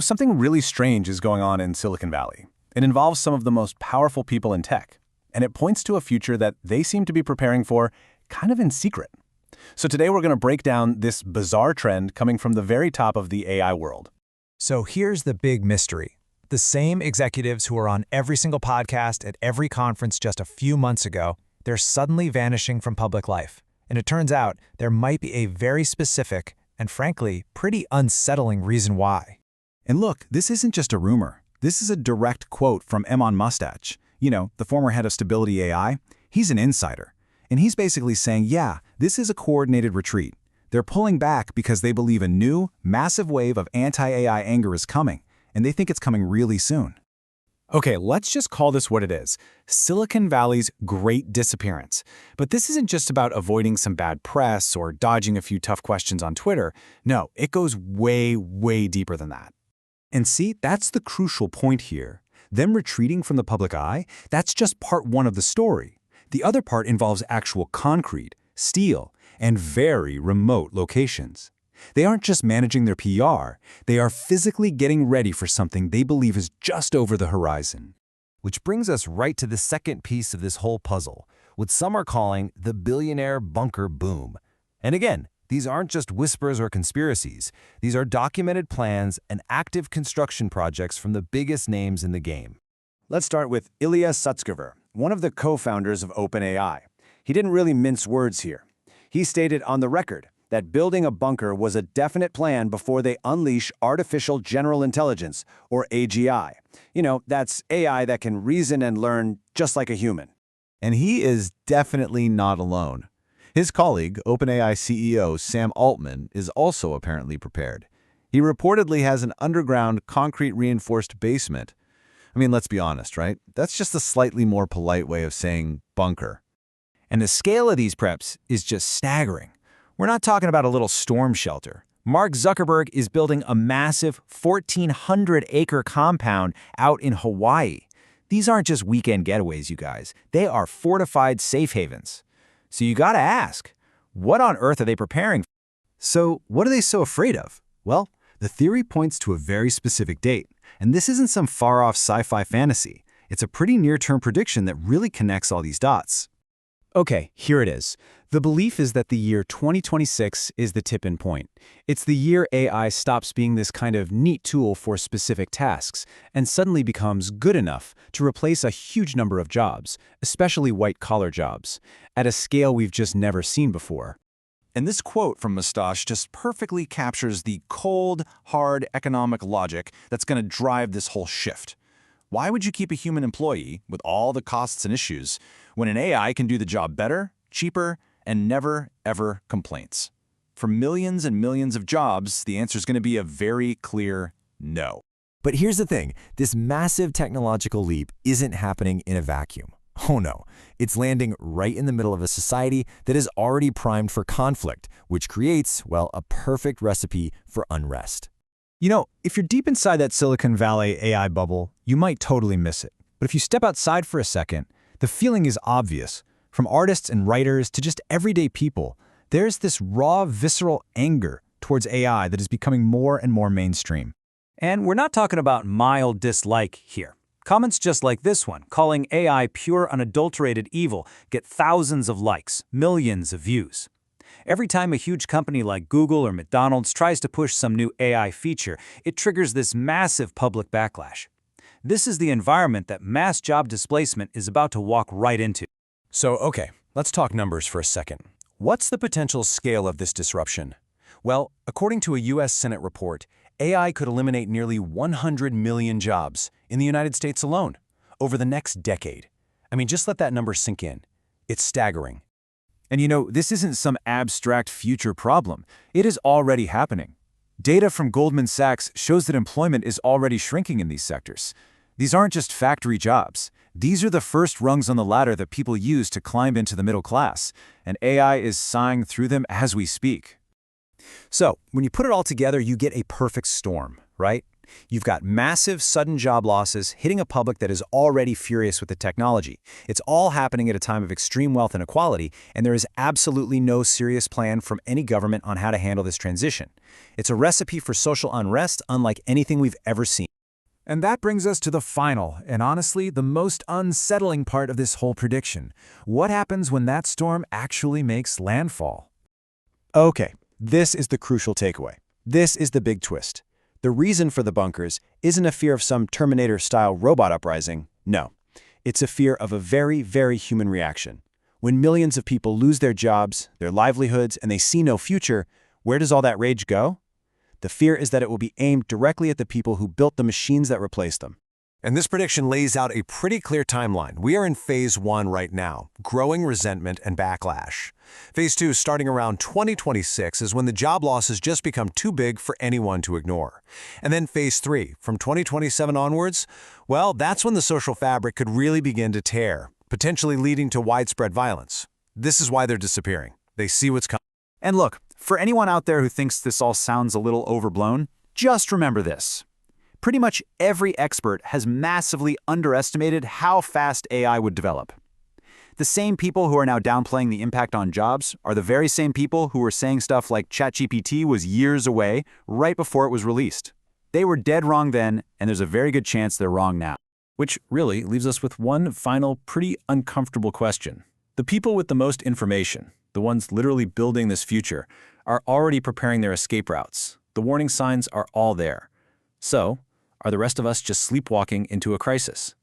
Something really strange is going on in Silicon Valley. It involves some of the most powerful people in tech, and it points to a future that they seem to be preparing for kind of in secret. So today we're going to break down this bizarre trend coming from the very top of the AI world. So here's the big mystery. The same executives who are on every single podcast at every conference just a few months ago, they're suddenly vanishing from public life. And it turns out there might be a very specific and frankly, pretty unsettling reason why. And look, this isn't just a rumor. This is a direct quote from Elon Musk, the former head of Stability AI. He's an insider. And he's basically saying, yeah, this is a coordinated retreat. They're pulling back because they believe a new, massive wave of anti-AI anger is coming, and they think it's coming really soon. Okay, let's just call this what it is. Silicon Valley's great disappearance. But this isn't just about avoiding some bad press or dodging a few tough questions on Twitter. No, it goes way, way deeper than that. And see, that's the crucial point here. Them retreating from the public eye, that's just part one of the story. The other part involves actual concrete, steel, and very remote locations. They aren't just managing their PR, they are physically getting ready for something they believe is just over the horizon. Which brings us right to the second piece of this whole puzzle, what some are calling the billionaire bunker boom. And again, these aren't just whispers or conspiracies. These are documented plans and active construction projects from the biggest names in the game. Let's start with Ilya Sutskever, one of the co-founders of OpenAI. He didn't really mince words here. He stated on the record that building a bunker was a definite plan before they unleash artificial general intelligence, or AGI. That's AI that can reason and learn just like a human. And he is definitely not alone. His colleague, OpenAI CEO Sam Altman, is also apparently prepared. He reportedly has an underground, concrete-reinforced basement. Let's be honest, right? That's just a slightly more polite way of saying bunker. And the scale of these preps is just staggering. We're not talking about a little storm shelter. Mark Zuckerberg is building a massive 1,400-acre compound out in Hawaii. These aren't just weekend getaways, you guys. They are fortified safe havens. So you gotta ask, what on earth are they preparing for? So what are they so afraid of? Well, the theory points to a very specific date. And this isn't some far-off sci-fi fantasy. It's a pretty near-term prediction that really connects all these dots. Okay, here it is. The belief is that the year 2026 is the tipping point. It's the year AI stops being this kind of neat tool for specific tasks and suddenly becomes good enough to replace a huge number of jobs, especially white-collar jobs, at a scale we've just never seen before. And this quote from Mustache just perfectly captures the cold, hard economic logic that's going to drive this whole shift. Why would you keep a human employee with all the costs and issues when an AI can do the job better, cheaper, and never, ever complaints? For millions and millions of jobs, the answer is going to be a very clear no. But here's the thing, this massive technological leap isn't happening in a vacuum. Oh no, it's landing right in the middle of a society that is already primed for conflict, which creates, well, a perfect recipe for unrest. If you're deep inside that Silicon Valley AI bubble, you might totally miss it. But if you step outside for a second, the feeling is obvious. From artists and writers to just everyday people, there's this raw, visceral anger towards AI that is becoming more and more mainstream. And we're not talking about mild dislike here. Comments just like this one, calling AI pure unadulterated evil, get thousands of likes, millions of views. Every time a huge company like Google or McDonald's tries to push some new AI feature, it triggers this massive public backlash. This is the environment that mass job displacement is about to walk right into. So, okay, let's talk numbers for a second. What's the potential scale of this disruption? Well, according to a U.S. Senate report, AI could eliminate nearly 100 million jobs in the United States alone over the next decade. Just let that number sink in. It's staggering. And this isn't some abstract future problem. It is already happening. Data from Goldman Sachs shows that employment is already shrinking in these sectors. These aren't just factory jobs. These are the first rungs on the ladder that people use to climb into the middle class, and AI is sawing through them as we speak. So, when you put it all together, you get a perfect storm, right? You've got massive, sudden job losses hitting a public that is already furious with the technology. It's all happening at a time of extreme wealth inequality, and there is absolutely no serious plan from any government on how to handle this transition. It's a recipe for social unrest unlike anything we've ever seen. And that brings us to the final, and honestly, the most unsettling part of this whole prediction. What happens when that storm actually makes landfall? Okay, this is the crucial takeaway. This is the big twist. The reason for the bunkers isn't a fear of some Terminator-style robot uprising. No, it's a fear of a very, very human reaction. When millions of people lose their jobs, their livelihoods, and they see no future, where does all that rage go? The fear is that it will be aimed directly at the people who built the machines that replaced them. And this prediction lays out a pretty clear timeline. We are in phase 1 right now, growing resentment and backlash. Phase 2, starting around 2026, is when the job losses just become too big for anyone to ignore. And then phase 3, from 2027 onwards, well, that's when the social fabric could really begin to tear, potentially leading to widespread violence. This is why they're disappearing. They see what's coming. And look, for anyone out there who thinks this all sounds a little overblown, just remember this. Pretty much every expert has massively underestimated how fast AI would develop. The same people who are now downplaying the impact on jobs are the very same people who were saying stuff like ChatGPT was years away right before it was released. They were dead wrong then, and there's a very good chance they're wrong now. Which really leaves us with one final, pretty uncomfortable question. The people with the most information, the ones literally building this future, are already preparing their escape routes. The warning signs are all there. So, are the rest of us just sleepwalking into a crisis?